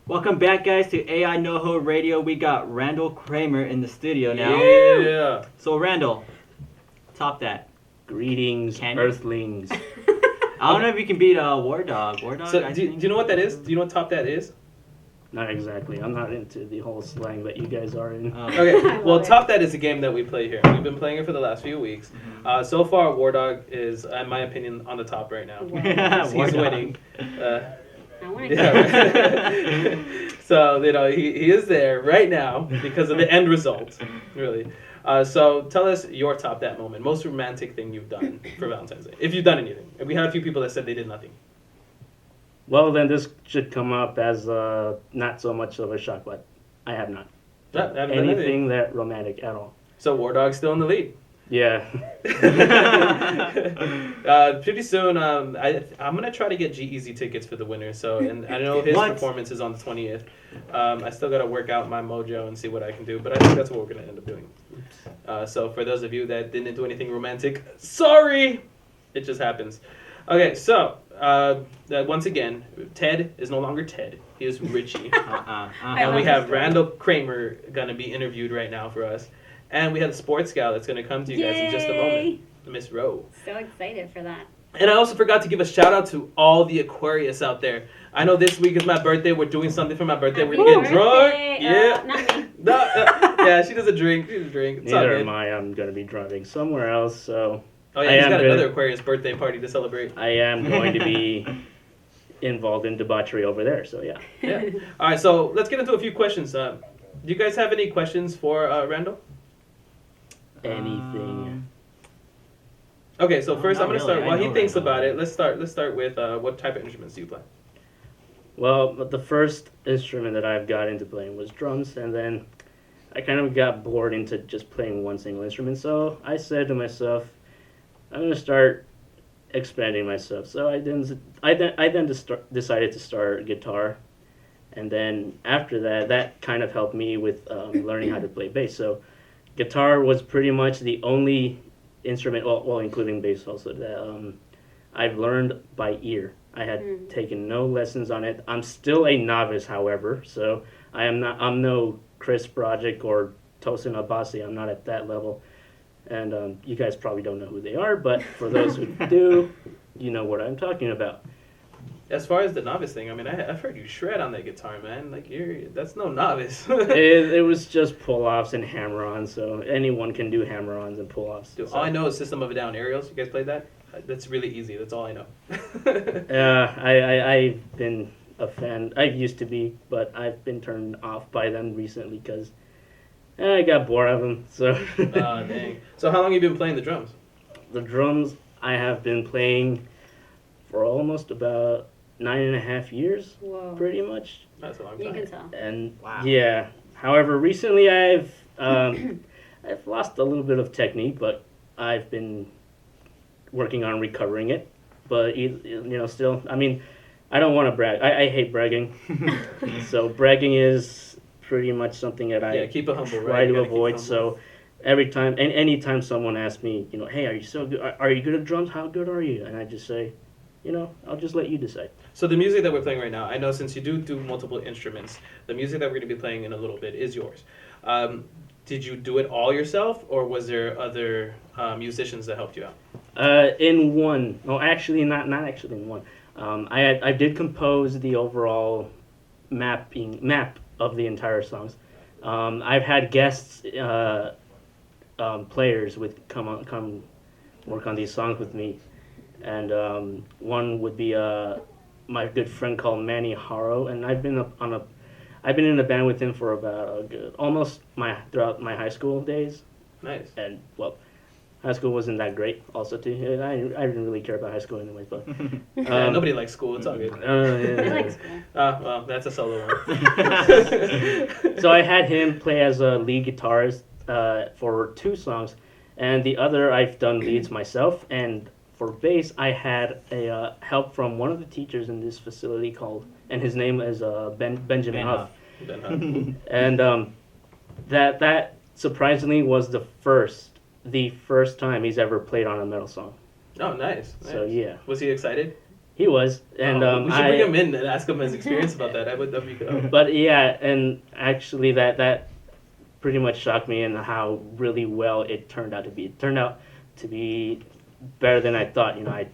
Welcome back, guys, to AI NoHo Radio. We got Randall Kramer in the studio now. Yeah. So, Randall, top that. Greetings, Can you? Earthlings. I don't know if you can beat Wardogg. Wardogg, So, I do think. you know what that is? Do you know what top that is? Not exactly. I'm not into the whole slang that you guys are in. Oh. Okay. love Well, it. top that is a game that we play here. We've been playing it for the last few weeks. Mhm. So far, Wardogg is, in my opinion, on the top right now. He's Wardogg. winning. I want to Yeah. So he is there right now because of the end result, really. So tell us your top that moment, most romantic thing you've done for Valentine's Day, if you've done anything. And we had a few people that said they did nothing. Well, then this should come up as not so much of a shock, but I have not. Yeah, haven't done anything. Anything that romantic at all. So Wardogg's still in the lead. Yeah. Pretty soon, I'm gonna try to get G-Eazy tickets for the winner. So, and I know his What? performance is on the 20th. I still gotta work out my mojo and see what I can do, but I think that's what we're gonna end up doing. So, for those of you that didn't do anything romantic, sorry, it just happens. Okay, so once again, Ted is no longer Ted. He is Richie. I And love we this have story. Randall Kramer gonna be interviewed right now for us, and we have the sports gal that's gonna come to you guys in just a moment, Miss Rowe. So excited for that. And I also forgot to give a shout out to all the Aquarius out there. I know this week is my birthday. We're doing something for my birthday. We're gonna get Happy drunk. birthday. Yeah. Not me. No, yeah, she doesn't drink. She doesn't drink. It's all Neither good. am I. I'm going to be driving somewhere else, so Oh I yeah, he's am got good. another Aquarius birthday party to celebrate. I am going to be involved in debauchery over there, so yeah. Yeah. All right, so let's get into a few questions. Do you guys have any questions for Randall? Anything. Okay, so No, first not I'm gonna really. start. I While he know thinks Randall. about it, let's start with what type of instruments do you play? Well, but the first instrument that I've got into playing was drums, and then I kind of got bored into just playing one single instrument. So I said to myself, I'm going to start expanding myself. So I then decided to start guitar, and then after that, that kind of helped me with learning how to play bass. So guitar was pretty much the only instrument, well including bass also, that I've learned by ear. I had taken no lessons on it. I'm still a novice, however, so I'm no Chris Project or Tosin Abasi. I'm not at that level. And you guys probably don't know who they are, but for those who do, you know what I'm talking about. As far as the novice thing, I mean, I've heard you shred on that guitar, man. Like that's no novice. It was just pull-offs and hammer-ons, so anyone can do hammer-ons and pull-offs. Dude, So, all I know is System of a Down aerials. You guys played that? That's really easy. That's all I know. I've been a fan. I used to be, but I've been turned off by them recently because I got bored of them. So Dang. So how long have you been playing the drums? the drums I have been playing for almost about 9.5 years, Whoa. pretty much. That's a long You time. can tell. And Wow. yeah, however, recently I've lost a little bit of technique, but I've been working on recovering it. But still, I mean, I don't want to brag. I hate bragging. So bragging is pretty much something that I Yeah, keep it humble, try right? You to gotta keep it avoid. humble. So every time, and anytime someone asks me, hey, are you so good? Are you good at drums? How good are you? And I just say, I'll just let you decide. So the music that we're playing right now, I know since you do multiple instruments, the music that we're going to be playing in a little bit is yours. Did you do it all yourself, or was there other musicians that helped you out? In one, no, actually not actually in one. I did compose the overall map of the entire songs. I've had guests players come work on these songs with me, and one would be my good friend called Manny Haro, and I've been in a band with him for about throughout my high school days, Nice. and well, high school wasn't that great. Also, too, I didn't really care about high school anyways, but Yeah, nobody likes school. It's all good. I yeah. like school. Well, that's a solo one. So I had him play as a lead guitarist for 2 songs, and the other I've done leads myself. And for bass, I had a help from one of the teachers in this facility and his name is Benjamin Ben Huff. Then, And that surprisingly was the first time he's ever played on a metal song. oh, nice. So yeah, Was he excited? He was, and we should bring him in and ask him his experience about that. I would love you could. But yeah, and actually that pretty much shocked me in how really well it turned out to be. It turned out to be better than I thought. I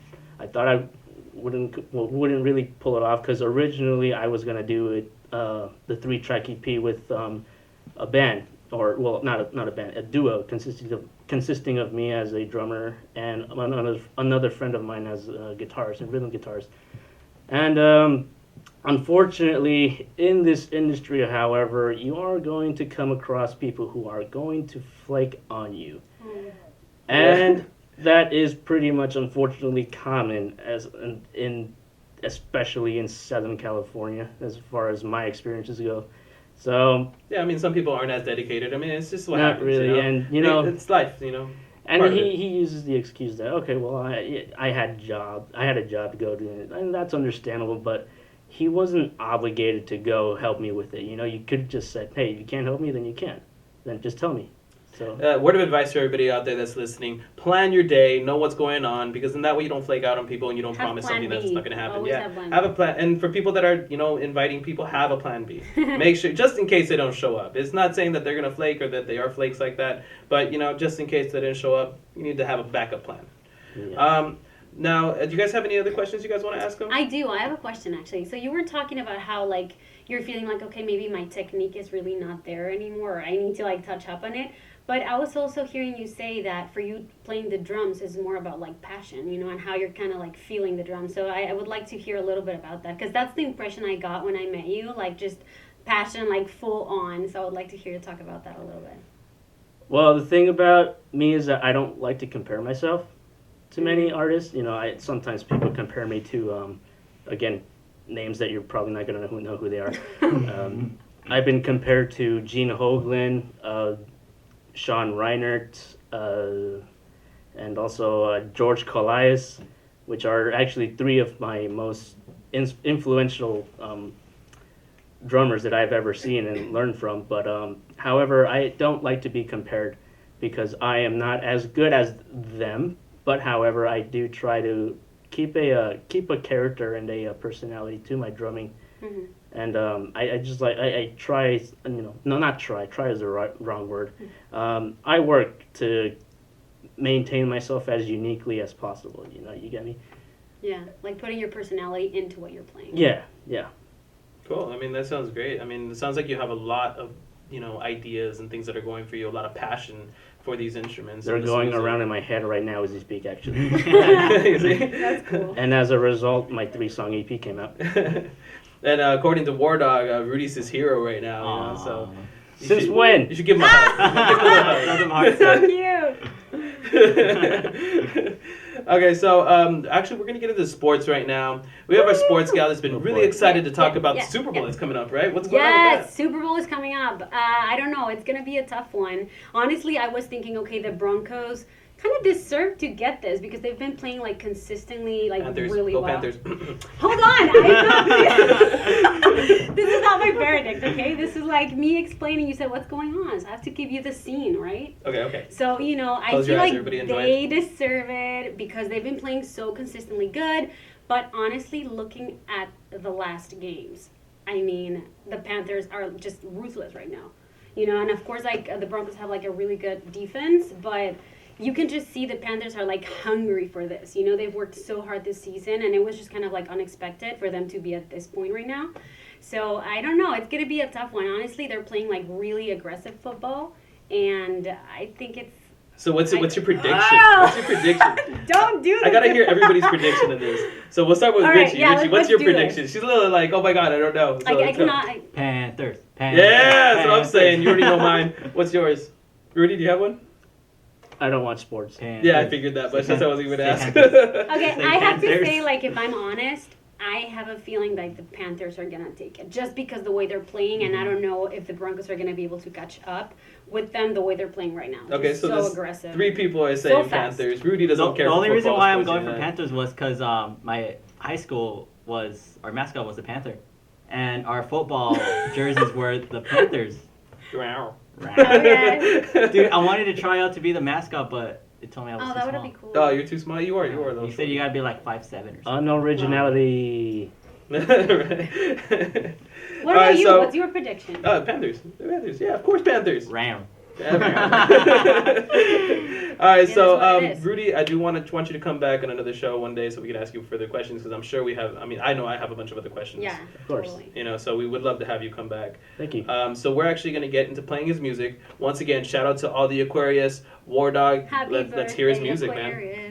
thought I wouldn't really pull it off because originally I was gonna do it the 3-track EP with a band, or well, not a band, a duo consisting of me as a drummer and another friend of mine as guitars and rhythm guitars. And unfortunately, in this industry, however, you are going to come across people who are going to flake on you, and that is pretty much unfortunately common especially in Southern California, as far as my experiences go. So yeah, I mean, some people aren't as dedicated. I mean, it's just what not happens. really, and it's life. And part of he uses the excuse that, okay, well, I had a job to go do, and that's understandable, but he wasn't obligated to go help me with it. You could have just said, hey, if you can't help me, then you can't. Then just tell me. So word of advice for everybody out there that's listening: plan your day, know what's going on, because in that way you don't flake out on people and you don't promise something that's not going to happen. Always Yeah, have a plan. And for people that are inviting people, have a plan B. Make sure, just in case they don't show up. It's not saying that they're going to flake or that they are flakes like that, but just in case they didn't show up, you need to have a backup plan. yeah. Now, do you guys have any other questions you guys want to ask them? I do. I have a question actually. So you were talking about how like you're feeling like, okay, maybe my technique is really not there anymore, or I need to like touch up on it. But I was also hearing you say that for you playing the drums is more about like passion, and how you're kind of like feeling the drums. So I would like to hear a little bit about that, because that's the impression I got when I met you, like just passion, like full on. So I would like to hear you talk about that a little bit. Well, the thing about me is that I don't like to compare myself to many artists. Sometimes people compare me to, again, names that you're probably not going to know who they are. I've been compared to Gene Hoglan, Sean Reinert, and also George Colias, which are actually 3 of my most influential drummers that I've ever seen and learned from. But however, I don't like to be compared because I am not as good as them. But however, I do try to keep a character and a personality to my drumming. Mm-hmm. And I try, not try is the wrong word. I work to maintain myself as uniquely as possible. You get me? Yeah, like putting your personality into what you're playing. Yeah. Cool. I mean, that sounds great. I mean, it sounds like you have a lot of, ideas and things that are going for you, a lot of passion for these instruments. They're going around in my head right now as you speak, actually. That's cool. And as a result, my 3-song EP came out. And according to Wardogg, Rudy's his hero right now. So since when? You should give him a hug. So cute. Okay, so actually, we're gonna get into sports right now. We have our sports gal that's been really excited to talk about the Super Bowl that's coming up, right? What's going on with that? Super Bowl is coming up. I don't know. It's gonna be a tough one. Honestly, I was thinking, okay, the Broncos kind of deserve to get this because they've been playing like consistently, like Panthers. really Go well. Panthers. Hold on, this is not my verdict, okay? This is like me explaining. You said what's going on, so I have to give you the scene, right? Okay. So I Close feel your eyes, like everybody, enjoy they deserve it because they've been playing so consistently good. But honestly, looking at the last games, I mean, the Panthers are just ruthless right now. And of course, like the Broncos have like a really good defense, but you can just see the Panthers are like hungry for this. They've worked so hard this season, and it was just kind of like unexpected for them to be at this point right now. So I don't know. It's going to be a tough one. Honestly, they're playing like really aggressive football, and I think it's. So what's your prediction? Oh! What's your prediction? Don't do this. I gotta hear everybody's prediction in this. So we'll start with All right, Richie. yeah, Richie, what's let's your do prediction? this. She's a little like, oh my god, I don't know. So I cannot. Panthers. Yeah, that's what I'm saying. You already know mine. What's yours? Rudy, do you have one? I don't watch sports. Panthers. Yeah, I figured that, but that's what I was even ask. Okay, Say I have to Panthers. say, like, if I'm honest, I have a feeling like the Panthers are going to take it just because the way they're playing, and I don't know if the Broncos are going to be able to catch up with them the way they're playing right now. Okay, Just so so there's aggressive. 3 people are saying So fast. Panthers. Rudy doesn't care The for only reason football, why I'm sports, going for Panthers was because my high school our mascot was the Panther, and our football jerseys were the Panthers. Wow. Okay. Dude, I wanted to try out to be the mascot, but It told me I was Oh, too that small. would be cool. Oh, you're too small. You are. You are. You said you gotta be like 5'7" or something. Unoriginality. What All about right, you? so- What's your prediction? Panthers. Panthers. Yeah, of course, Panthers. Ram. All right, It so is what it is. Rudy, I do want you to come back on another show one day so we can ask you further questions because I'm sure we have. I mean, I know I have a bunch of other questions. Yeah, Of course. totally. You know, so we would love to have you come back. Thank you. So we're actually going to get into playing his music once again. Shout out to all the Aquarius, Wardogg. Happy Let's hear his birthday, music, man. Aquarius.